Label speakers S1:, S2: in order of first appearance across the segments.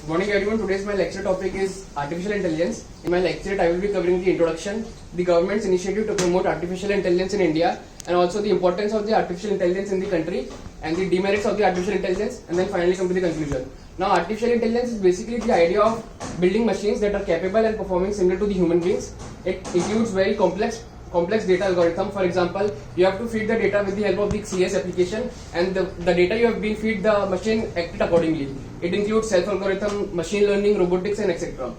S1: Good morning everyone. Today's my lecture topic is artificial intelligence. In my lecture, I will be covering the introduction, the government's initiative to promote artificial intelligence in India, and also the importance of the artificial intelligence in the country, and the demerits of the artificial intelligence, and then finally come to the conclusion. Now, artificial intelligence is basically the idea of building machines that are capable and performing similar to the human beings. It includes very complex data algorithm. For example, you have to feed the data with the help of the CS application, and the data you have been feed the machine acted accordingly. It includes self-algorithm, machine learning, robotics, and etc.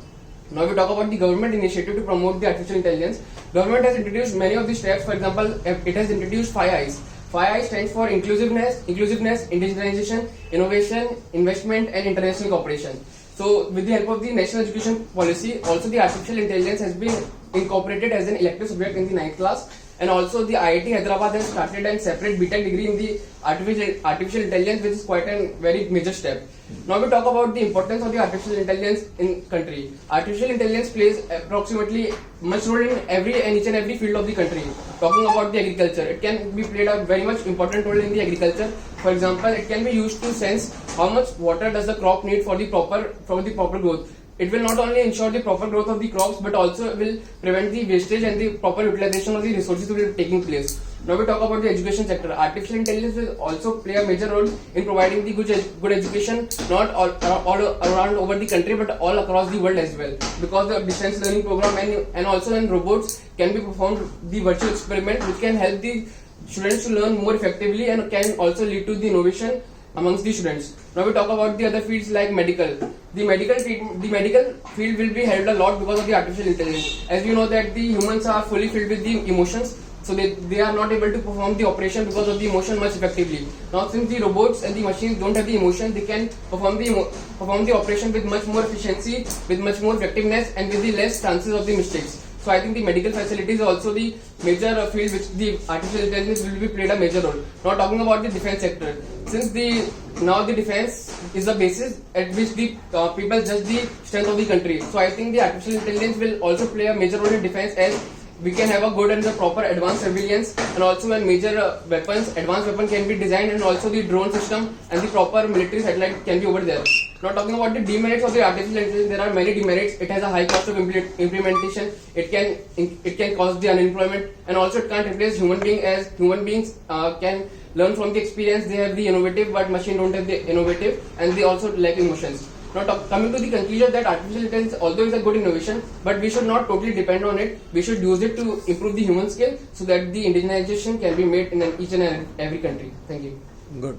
S1: Now we talk about the government initiative to promote the artificial intelligence. Government has introduced many of the steps. For example, it has introduced 5 I's. 5 I's stands for inclusiveness, indigenization, innovation, investment, and international cooperation. So, with the help of the National Education Policy, also the artificial intelligence has been incorporated as an elective subject in the 9th class, and also the IIT Hyderabad has started a separate BTech degree in the artificial intelligence, which is quite a very major step. Now we talk about the importance of the artificial intelligence in country. Artificial intelligence plays approximately much role in each and every field of the country. Talking about the agriculture, it can be played a very much important role in the agriculture. For example, it can be used to sense how much water does the crop need for the proper growth. It will not only ensure the proper growth of the crops, but also will prevent the wastage and the proper utilization of the resources that will be taking place. Now we talk about the education sector. Artificial intelligence will also play a major role in providing the good education, not all around over the country, but all across the world as well. Because the distance learning program and also in robots can be performed the virtual experiment, which can help the students to learn more effectively and can also lead to the innovation amongst the students. Now we talk about the other fields like medical. The medical field will be helped a lot because of the artificial intelligence. As you know that the humans are fully filled with the emotions, so they are not able to perform the operation because of the emotion much effectively. Now since the robots and the machines don't have the emotion, they can perform the operation with much more efficiency, with much more effectiveness, and with the less chances of the mistakes. So I think the medical facilities are also the major field which the artificial intelligence will be played a major role. Now talking about the defense sector, since now the defense is the basis at which the people judge the strength of the country. So I think the artificial intelligence will also play a major role in defense, as we can have a good and the proper advanced surveillance, and also when major advanced weapon can be designed, and also the drone system and the proper military satellite can be over there. Now talking about the demerits of the artificial intelligence, there are many demerits. It has a high cost of implementation. It can cause the unemployment, and also it can't replace human being, as human beings can learn from the experience. They have the innovative, but machine don't have the innovative, and they also lack emotions. Now coming to the conclusion that artificial intelligence, although is a good innovation, but we should not totally depend on it. We should use it to improve the human skill so that the indigenization can be made in each and every country. Thank you.
S2: Good.